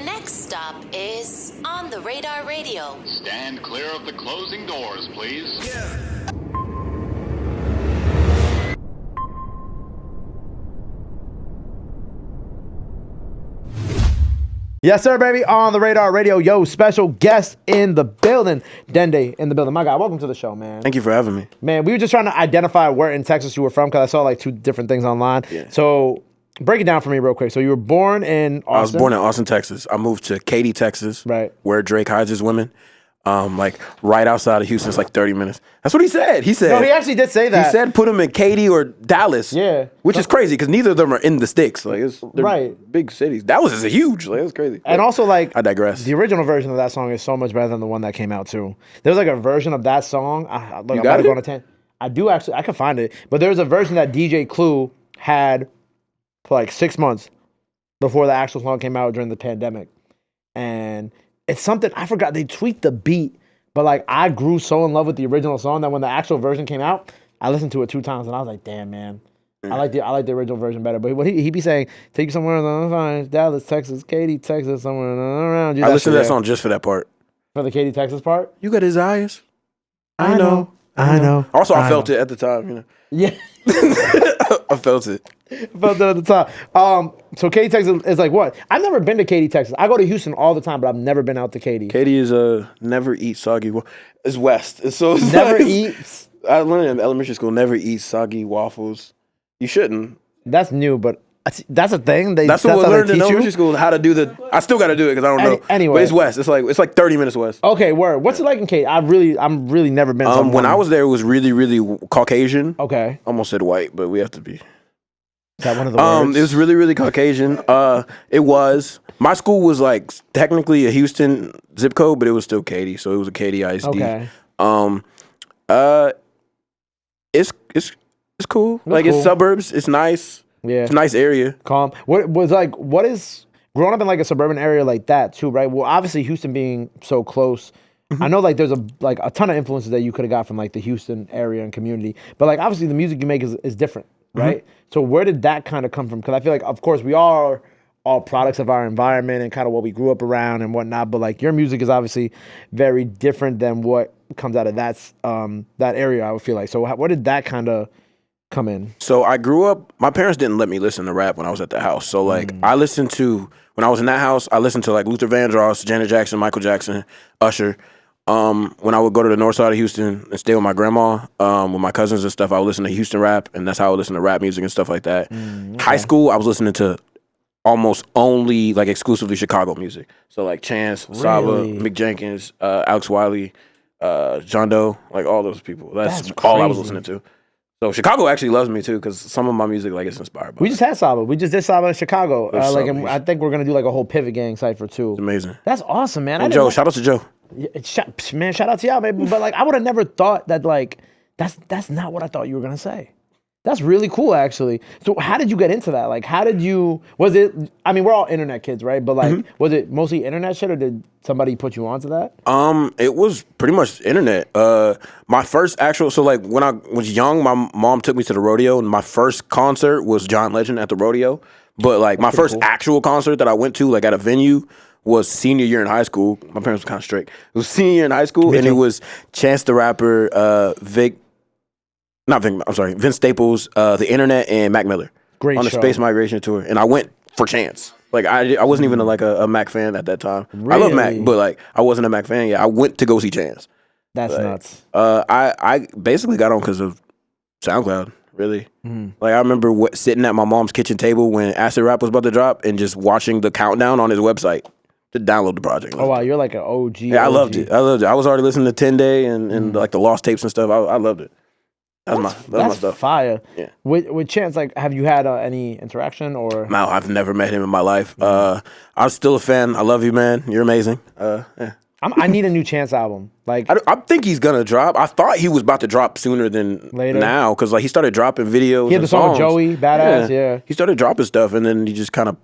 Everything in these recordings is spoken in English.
next stop is On the Radar Radio. Stand clear of the closing doors, please. Yeah. Yes, sir, baby. On the Radar Radio. Yo, special guest in the building. Dende in the building. My guy, welcome to the show, man. Thank you for having me. Man, we were just trying to identify where in Texas you were from because I saw like two different things online. Yeah. So break it down for me real quick. So you were born in Austin? I was born in Austin, Texas. I moved to Katy, Texas, right, where Drake hides his women. Like right outside of Houston. It's like 30 minutes. That's what he said. No, he actually did say that. He said put him in Katy or Dallas. Yeah. Which is crazy because neither of them are in the sticks. Like they're right, big cities. Dallas is huge. Like, it's crazy. And also, like, I digress. The original version of that song is so much better than the one that came out too. There's like a version of that song. Look, I'm about to go on a 10. I do actually. I can find it, but there's a version that DJ Clue had for like 6 months before the actual song came out during the pandemic, and it's something I forgot. They tweaked the beat. But like I grew so in love with the original song that when the actual version came out, I listened to it 2 times and I was like, damn, man, I like the original version better. But what he be saying, take you somewhere in Dallas, Texas, Katy, Texas, somewhere around you. I listened to that song just for that part. For the Katy, Texas part? You got his eyes. I know. Also, I felt it at the time, you know. Yeah. I felt it. Felt it at the time. So Katy, Texas is like what? I've never been to Katy, Texas. I go to Houston all the time, but I've never been out to Katy. Katy is never eat soggy. It's west. It's never eats. I learned in elementary school never eat soggy waffles. You shouldn't. That's new, but that's a thing. That's what we learned in elementary school. How to do the? I still got to do it because I don't know. Anyway, but it's west. It's like 30 minutes west. Okay, word. What's it like in Katy? I'm really never been. When I was there, it was really, really Caucasian. Okay. Almost said white, but we have to be. Is that one of the words? It was really, really Caucasian. It was. My school was like technically a Houston zip code, but it was still Katy, so it was a Katy ISD. Okay. It's cool. It's suburbs. It's nice. Yeah. It's a nice area. Calm. What is growing up in like a suburban area like that too, right? Well, obviously Houston being so close. I know like there's a ton of influences that you could have got from like the Houston area and community, but like obviously the music you make is different, right? So where did that kind of come from? Because I feel like of course we are all products of our environment and kind of what we grew up around and whatnot, but like your music is obviously very different than what comes out of that area. I would feel like. So where did that kind of come in? So I grew up. My parents didn't let me listen to rap when I was at the house. So like I listened to when I was in that house. I listened to like Luther Vandross, Janet Jackson, Michael Jackson, Usher. When I would go to the north side of Houston and stay with my grandma, with my cousins and stuff, I would listen to Houston rap, and that's how I would listen to rap music and stuff like that. Okay. High school, I was listening to almost only like exclusively Chicago music. So like Chance, Saba, Mick Jenkins, Alex Wiley, John Doe, like all those people. That's all I was listening to. So Chicago actually loves me too because some of my music like is inspired by. We just had Saba. We just did Saba in Chicago. And I think we're gonna do like a whole Pivot Gang cypher too. It's amazing. That's awesome, man. And Joe, shout out to Joe. Man, shout out to y'all, baby. But like, I would have never thought that like that's not what I thought you were gonna say. That's really cool, actually. So how did you get into that? Like, was it, I mean, we're all internet kids, right? But like, was it mostly internet shit or did somebody put you onto that? It was pretty much internet. My first so like when I was young, my mom took me to the rodeo and my first concert was John Legend at the rodeo. But like my first actual concert that I went to like at a venue was senior year in high school. My parents were kind of strict. It was senior year in high school and it was Chance the Rapper, Vince Staples, The Internet, and Mac Miller. Great on the show. Space Migration Tour. And I went for Chance. Like, I wasn't even a Mac fan at that time. Really? I love Mac, but like, I wasn't a Mac fan yet. I went to go see Chance. That's nuts. I basically got on because of SoundCloud, really. Like, I remember sitting at my mom's kitchen table when Acid Rap was about to drop and just watching the countdown on his website to download the project. Oh, wow, you're like an OG. Yeah, I loved it. I was already listening to Dende and like the Lost Tapes and stuff. I loved it. That's my stuff. Fire. Yeah. With Chance, like, have you had any interaction or? No, I've never met him in my life. I'm still a fan. I love you, man. You're amazing. Yeah. I need a new Chance album. Like, I think he's gonna drop. I thought he was about to drop sooner than later now because like he started dropping videos. He had the song with Joey, Badass. Yeah. He started dropping stuff and then he just kind of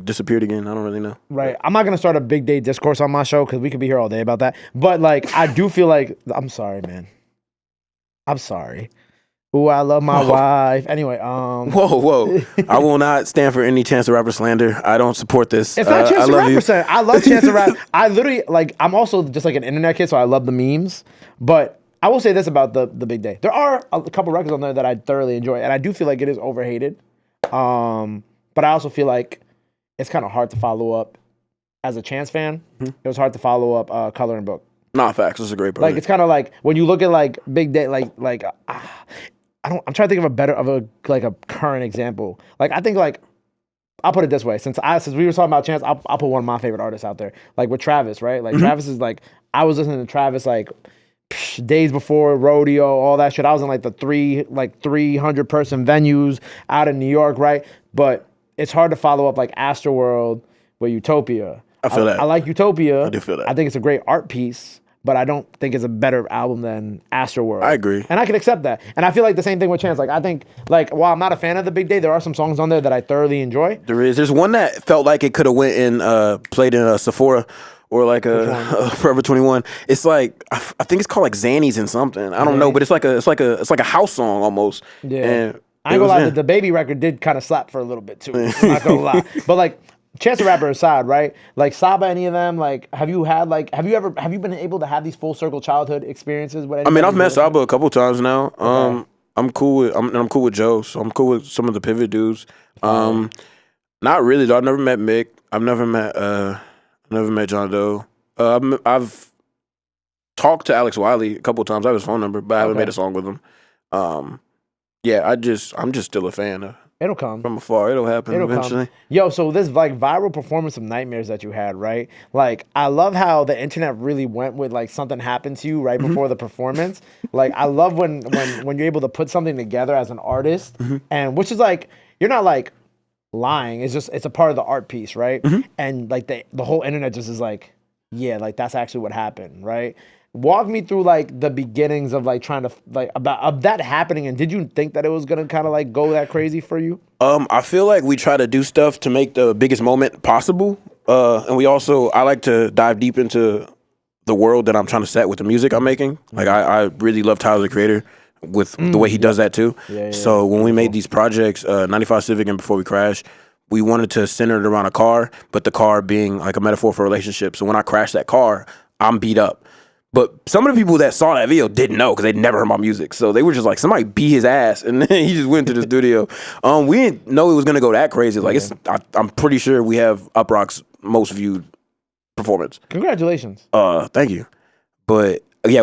disappeared again. I don't really know. Right. I'm not gonna start a big day discourse on my show because we could be here all day about that. But like, I do feel like I'm sorry, man. I'm sorry. Ooh, I love my wife. Anyway, Whoa. I will not stand for any Chance the Rapper slander. I don't support this. it's not Chance the Rapper. You. I love Chance the Rapper. I literally like. I'm also just like an internet kid, so I love the memes. But I will say this about the Big Day: there are a couple records on there that I thoroughly enjoy, and I do feel like it is overhated. But I also feel like it's kind of hard to follow up as a Chance fan. It was hard to follow up Coloring Book. Nah, facts. It's a great project. Like it's kind of like when you look at like Big Day, I'm trying to think of a current example. Like I think like I'll put it this way: since we were talking about Chance, I'll put one of my favorite artists out there, like with Travis, right? Like Travis is like I was listening to Travis like days before rodeo, all that shit. I was in like the 300 person venues out in New York, right? But it's hard to follow up like Astroworld with Utopia. I feel that. I like Utopia. I do feel that. I think it's a great art piece, but I don't think it's a better album than Astroworld. I agree. And I can accept that. And I feel like the same thing with Chance. Like I think like while I'm not a fan of the Big Day, there are some songs on there that I thoroughly enjoy. There's one that felt like it could have went and played in a Sephora or like a Forever 21. It's like I think it's called like Xannies and something. I don't know, but it's like a house song almost. Yeah. And I ain't gonna lie, the Baby record did kind of slap for a little bit too. I'm not gonna lie. But like Chance the Rapper aside, right? Like Saba, any of them, like have you been able to have these full circle childhood experiences with I mean, I've met Saba a couple times now. I'm cool with Joe, so I'm cool with some of the Pivot dudes. Not really though. I've never met Mick. I've never met John Doe. I've talked to Alex Wiley a couple times. I have his phone number, but I haven't made a song with him. Yeah, I'm just still a fan. It'll come from afar. It'll happen eventually. Come. Yo, so this like viral performance of Nightmares that you had, right? Like, I love how the internet really went with like something happened to you right before the performance. Like, I love when you're able to put something together as an artist, and which is like you're not like lying. It's a part of the art piece, right? And like the whole internet just is like, yeah, like that's actually what happened, right? Walk me through like the beginnings of like trying to like of that happening, and did you think that it was gonna kind of like go that crazy for you? I feel like we try to do stuff to make the biggest moment possible, and I like to dive deep into the world that I'm trying to set with the music I'm making. Like I really love Tyler the Creator with the way he does that too. So when we made these projects, 95 Civic and Before We Crash, we wanted to center it around a car, but the car being like a metaphor for a relationship. So when I crash that car, I'm beat up. But some of the people that saw that video didn't know because they'd never heard my music. So they were just like, somebody beat his ass. And then he just went to the studio. We didn't know it was going to go that crazy. Like, I'm pretty sure we have Uprock's most viewed performance. Congratulations. Thank you. But yeah,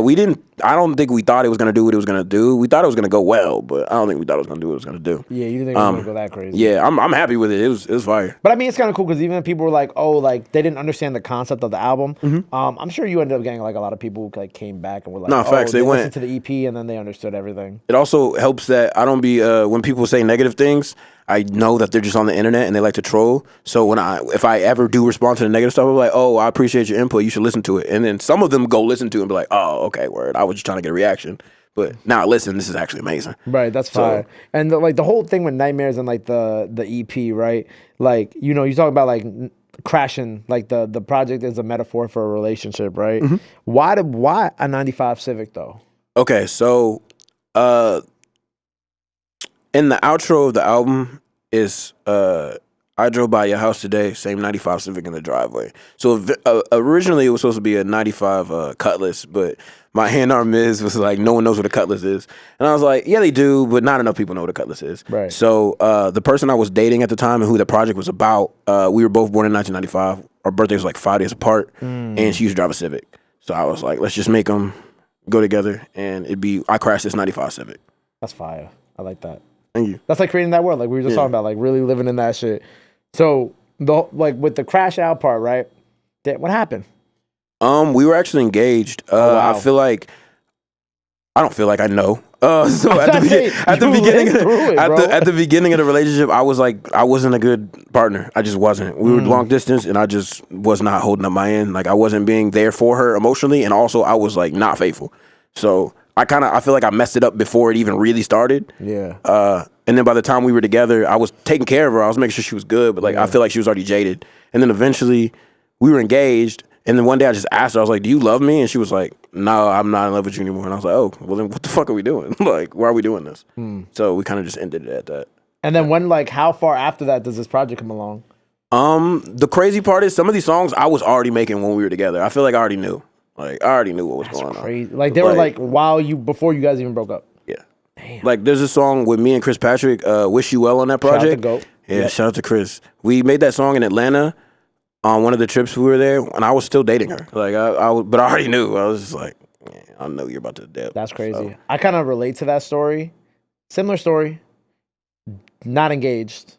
I don't think we thought it was going to do what it was going to do. We thought it was going to go well, but I don't think we thought it was going to do what it was going to do. Yeah, you didn't think it was going to go that crazy. Yeah, I'm happy with it. It was fire. But I mean, it's kind of cool because even if people were like, oh, like they didn't understand the concept of the album, I'm sure you ended up getting like a lot of people who like came back and were like, facts, they went listened to the EP and then they understood everything. It also helps that I don't be when people say negative things, I know that they're just on the internet and they like to troll. So if I ever do respond to the negative stuff, I'm like, oh, I appreciate your input. You should listen to it. And then some of them go listen to it and be like, oh, okay, word. I was just trying to get a reaction. But now listen, this is actually amazing. Right, that's fire. And the whole thing with Nightmares and like the EP, right? Like, you know, you talk about like crashing, like the project is a metaphor for a relationship, right? Why a 95 Civic though? Okay, so in the outro of the album is I drove by your house today, same 95 Civic in the driveway. So originally it was supposed to be a 95 Cutlass, but my hand-arm Miz was like, no one knows what a Cutlass is. And I was like, yeah, they do, but not enough people know what a Cutlass is. Right. So the person I was dating at the time and who the project was about, we were both born in 1995. Our birthdays were like 5 days apart, and she used to drive a Civic. So I was like, let's just make them go together, and I crashed this 95 Civic. That's fire. I like that. Thank you. That's like creating that world, like we were just talking about, like really living in that shit. So with the crash out part, right? What happened? We were actually engaged. Wow. I don't feel like I know. So at the beginning of the relationship, I was like, I wasn't a good partner. I just wasn't. We were long distance, and I just was not holding up my end. Like I wasn't being there for her emotionally, and also I was like not faithful. So I feel like I messed it up before it even really started. Yeah. And then by the time we were together, I was taking care of her. I was making sure she was good, but like I feel like she was already jaded. And then eventually we were engaged, And then one day I just asked her, I was like, do you love me? And she was like, no, I'm not in love with you anymore. And I was like, oh, well then what the fuck are we doing? Like, why are we doing this? So we kind of just ended it at that. And then when, like, how far after that does this project come along? The crazy part is some of these songs I was already making when we were together. I feel like I already knew. Like, I already knew what was going Crazy. on. Like, they were like before you guys even broke up. Yeah. Damn. Like, there's a song with me and Chris Patrick, Wish You Well on that project. Shout out to GOAT. Yeah, shout out to Chris. We made that song in Atlanta on one of the trips we were there, and I was still dating her. Like, but I already knew. I was just like, yeah, I know you're about to dip. That's crazy. So. I kind of relate to that story. Similar story. Not engaged. A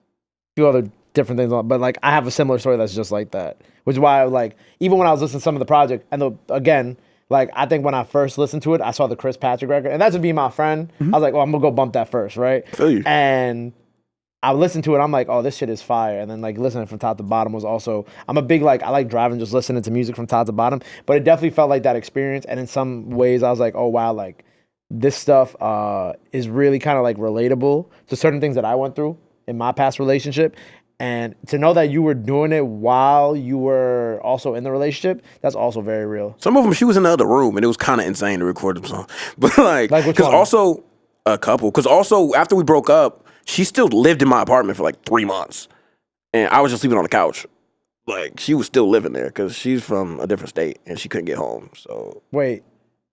few other different things, but like I have a similar story that's just like that. Which is why, like, even when I was listening to some of the project, and again, like I think when I first listened to it, I saw the Chris Patrick record, and that's just being my friend. I was like, oh, I'm gonna go bump that first, right? Feel you. And I listened to it. I'm like, oh, this shit is fire. And then like listening from top to bottom was also. I'm a big like I like driving, just listening to music from top to bottom. But it definitely felt like that experience. And in some ways, I was like, oh wow, like this stuff is really kind of like relatable to certain things that I went through in my past relationship. And to know that you were doing it while you were also in the relationship, that's also very real. Some of them, she was in the other room, and it was kind of insane to record them songs. But like which because one? also a couple, because also after we broke up, she still lived in my apartment for like 3 months, and I was just sleeping on the couch. Like she was still living there because she's from a different state and she couldn't get home. So wait.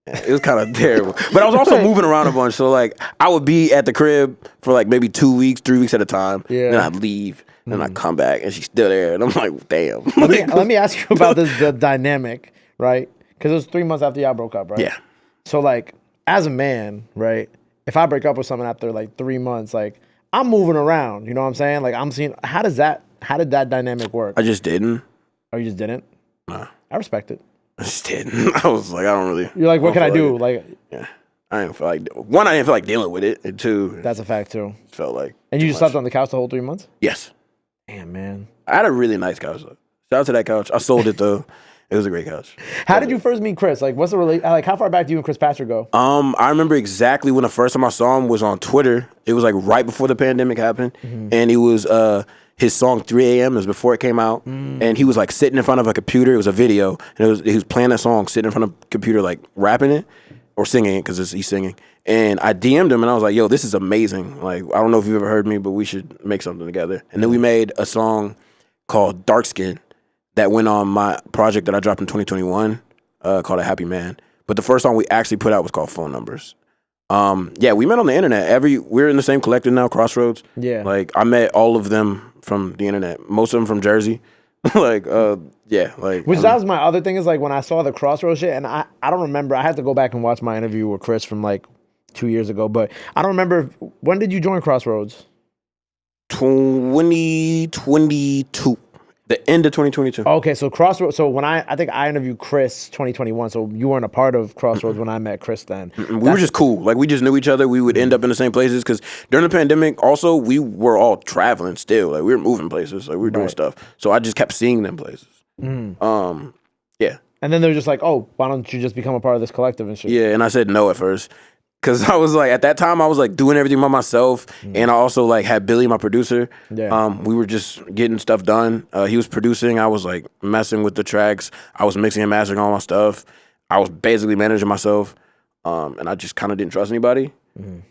Yeah, it was kind of terrible. But I was also moving around a bunch, so like I would be at the crib for like maybe 2 weeks, 3 weeks at a time. Yeah. Then I'd leave. Then I come back and she's still there, and I'm like, damn. Let me ask you about the dynamic, right? Because it was 3 months after y'all broke up, right? Yeah. So like, as a man, right? If I break up with someone after like 3 months, like I'm moving around. You know what I'm saying? Like I'm seeing how did that dynamic work? I just didn't. Oh, you just didn't? Nah. I respect it. I just didn't. I was like, I don't really. You're like, what can I do? Like, yeah. I didn't feel like one. I didn't feel like dealing with it, and two, that's a fact too. Felt like. And you just slept on the couch the whole 3 months? Yes. Damn, man. I had a really nice couch though. Shout out to that couch. I sold it though. It was a great couch. How did you first meet Chris? Like, what's the like? How far back do you and Chris Patrick go? I remember exactly when the first time I saw him was on Twitter. It was like right before the pandemic happened, and it was his song 3 a.m. is before it came out, and he was like sitting in front of a computer. It was a video, and he was playing that song, sitting in front of a computer, like rapping it or singing it because he's singing. And I DM'd him, and I was like, "Yo, this is amazing! Like, I don't know if you've ever heard me, but we should make something together." And then we made a song called "Dark Skin" that went on my project that I dropped in 2021, called "A Happy Man." But the first song we actually put out was called "Phone Numbers." Yeah, we met on the internet. We're in the same collective now, Crossroads. Yeah, like I met all of them from the internet. Most of them from Jersey. Like, yeah, like. Which that was my other thing is like when I saw the Crossroads shit, and I don't remember. I had to go back and watch my interview with Chris from like 2 years ago, but I don't remember. When did you join Crossroads? 2022. The end of 2022. Okay, so Crossroads. So when I think I interviewed Chris 2021. So you weren't a part of Crossroads when I met Chris then. We were just cool. Like we just knew each other. We would end up in the same places because during the pandemic, also we were all traveling still. Like we were moving places. Like we were doing stuff. So I just kept seeing them places. Yeah. And then they were just like, "Oh, why don't you just become a part of this collective and shit?" Yeah, and I said no at first. Cause I was like, at that time, I was like doing everything by myself, and I also like had Billy, my producer. Yeah. We were just getting stuff done. He was producing. I was like messing with the tracks. I was mixing and mastering all my stuff. I was basically managing myself, and I just kind of didn't trust anybody.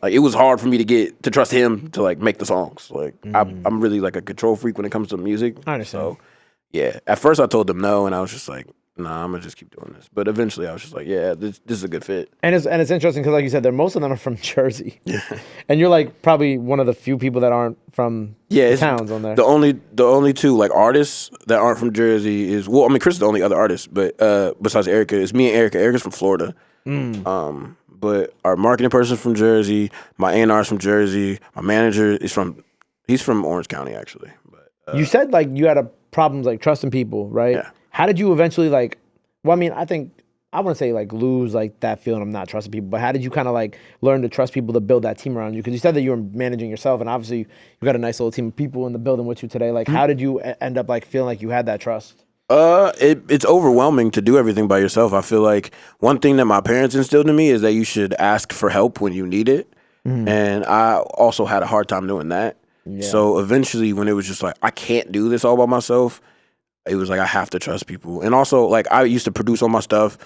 Like it was hard for me to trust him to like make the songs. Like I'm really like a control freak when it comes to music. I understand. So yeah, at first I told them no, and I was just like, nah, I'm gonna just keep doing this. But eventually, I was just like, yeah, this is a good fit. And it's interesting because, like you said, most of them are from Jersey. Yeah. And you're like probably one of the few people that aren't from towns on there. The only two like artists that aren't from Jersey is Chris is the only other artist, but besides Erica, it's me and Erica. Erica's from Florida. But our marketing person's from Jersey. My A&R's from Jersey. My manager he's from Orange County actually. But you said like you had problems like trusting people, right? Yeah. How did you eventually like? Well, I mean, I wouldn't say like lose like that feeling of not trusting people, but how did you kind of like learn to trust people to build that team around you? Because you said that you were managing yourself, and obviously you got a nice little team of people in the building with you today. Like, how did you end up like feeling like you had that trust? It's overwhelming to do everything by yourself. I feel like one thing that my parents instilled in me is that you should ask for help when you need it, and I also had a hard time doing that. Yeah. So eventually, when it was just like I can't do this all by myself, it was like I have to trust people. And also, like, I used to produce all my stuff.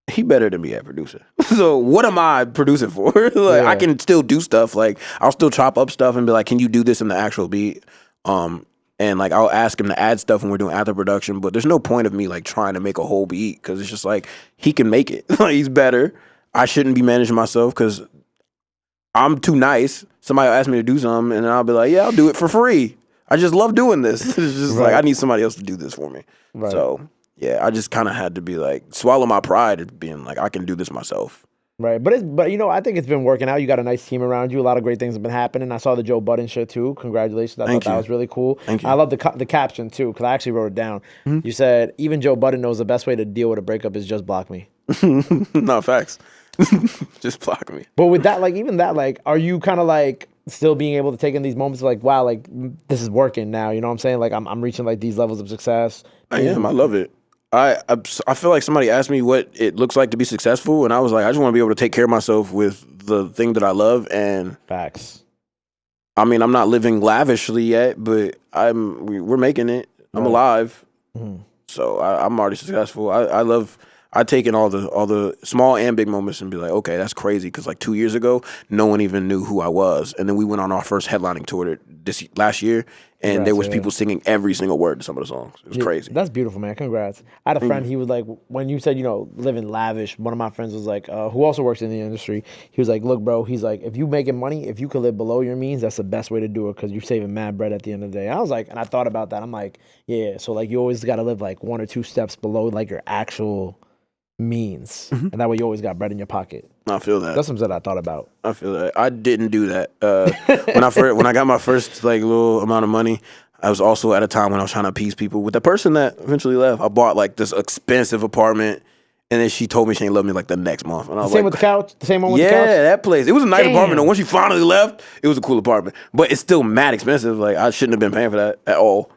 He better than me at producing. So what am I producing for? Like, I can still do stuff. Like, I'll still chop up stuff and be like, can you do this in the actual beat? And like, I'll ask him to add stuff when we're doing after production. But there's no point of me like trying to make a whole beat because it's just like he can make it. Like, he's better. I shouldn't be managing myself because I'm too nice. Somebody will ask me to do something and I'll be like, yeah, I'll do it for free. I just love doing this. It's just like I need somebody else to do this for me. Right. So. Yeah, I just kind of had to be like swallow my pride of being like I can do this myself. Right, but I think it's been working out. You got a nice team around you. A lot of great things have been happening. I saw the Joe Budden shit too. Congratulations! I thought that was really cool. Thank you. I love the caption too because I actually wrote it down. Mm-hmm. You said even Joe Budden knows the best way to deal with a breakup is just block me. No facts. Just block me. But with that, like even that, like, are you kind of like still being able to take in these moments like, wow, like this is working now? You know what I'm saying? Like I'm reaching like these levels of success. I am. I love it. I feel like somebody asked me what it looks like to be successful, and I was like, I just want to be able to take care of myself with the thing that I love. And facts. I mean, I'm not living lavishly yet, but we're making it. I'm alive, so I'm already successful. I take in all the small and big moments and be like, okay, that's crazy. Because like 2 years ago, no one even knew who I was, and then we went on our first headlining tour last year. And there was people singing every single word to some of the songs. It was crazy. That's beautiful, man. Congrats. I had a friend, he was like, when you said, living lavish, one of my friends was like, who also works in the industry, he was like, look, bro, he's like, if you making money, if you could live below your means, that's the best way to do it because you're saving mad bread at the end of the day. I was like, and I thought about that. I'm like, yeah, so like you always got to live like 1 or 2 steps below like your actual means. And that way you always got bread in your pocket. I feel that. That's something that I thought about. I feel that. I didn't do that. When I got my first like little amount of money, I was also at a time when I was trying to appease people. With the person that eventually left, I bought like this expensive apartment, and then she told me she ain't love me like the next month. And I was same with the couch? The same one with the couch? Yeah, that place. It was a nice apartment. And once she finally left, it was a cool apartment. But it's still mad expensive. Like, I shouldn't have been paying for that at all.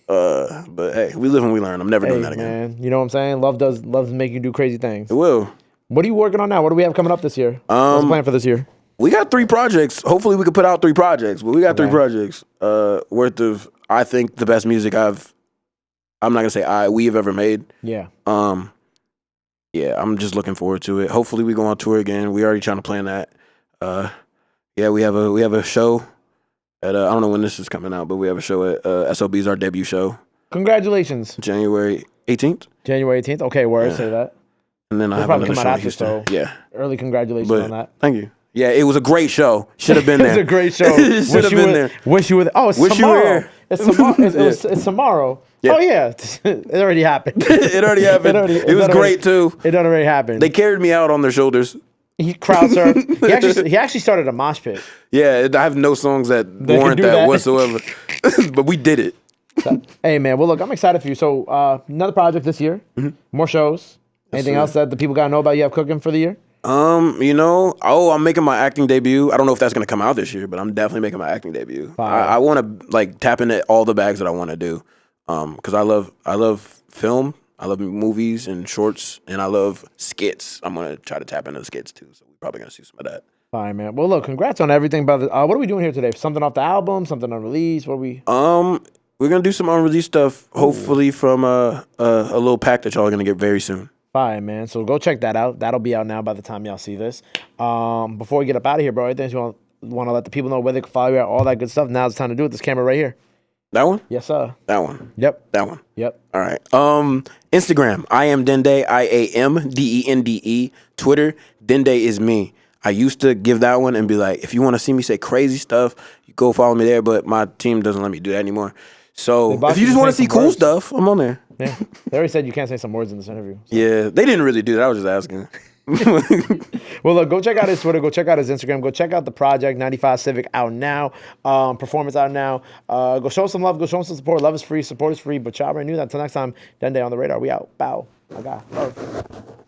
But hey, we live and we learn. I'm never doing that again. Man, you know what I'm saying? Love make you do crazy things. It will. What are you working on now? What do we have coming up this year? What's the plan for this year? We got 3 projects. Hopefully we can put out 3 projects. But we got 3 projects worth of, I think, the best music I'm not going to say we have ever made. Yeah. Yeah, I'm just looking forward to it. Hopefully we go on tour again. We already trying to plan that. Yeah, we have a show at I don't know when this is coming out, but we have a show at SOB's, our debut show. Congratulations. January 18th. January 18th. Okay, say that. And then I have another show in Houston. So yeah. Early congratulations on that. Thank you. Yeah, it was a great show. Should have been there. It was a great show. Should have been there. Wish you were there. Oh, it's tomorrow. It's tomorrow. It's tomorrow. Yeah. Oh, yeah. It already happened. It already happened. It was great, too. It done already happened. They carried me out on their shoulders. He crowd surfed. He actually started a mosh pit. Yeah, I have no songs that warrant that whatsoever. But we did it. Hey, man. Well, look, I'm excited for you. So, another project this year. More shows. Anything else that the people got to know about you have cooking for the year? I'm making my acting debut. I don't know if that's going to come out this year, but I'm definitely making my acting debut. I want to like tap into all the bags that I want to do. Because I love film, I love movies and shorts, and I love skits. I'm going to try to tap into the skits too, so we're probably going to see some of that. Fine, man. Well, look, congrats on everything. What are we doing here today? Something off the album? Something unreleased? What are we? We're going to do some unreleased stuff, hopefully from a little pack that y'all are going to get very soon. Fine, man. So go check that out. That'll be out now by the time y'all see this. Before we get up out of here, bro, anything you want to let the people know where they can follow you at, all that good stuff. Now's the time to do it. This camera right here. That one? Yes, sir. That one. Yep. That one. Yep. All right. Instagram, I am Dende, IAMDENDE. Twitter, Dende is me. I used to give that one and be like, if you want to see me say crazy stuff, you go follow me there, but my team doesn't let me do that anymore. So if you just want to see cool stuff, I'm on there. Yeah. They already said you can't say some words in this interview. So. Yeah, they didn't really do that. I was just asking. Well, look, go check out his Twitter. Go check out his Instagram. Go check out the Project 95 Civic out now. Performance out now. Go show some love. Go show some support. Love is free. Support is free. But y'all already knew that. Until next time, Dende on the radar. We out. Bow. My God. Love.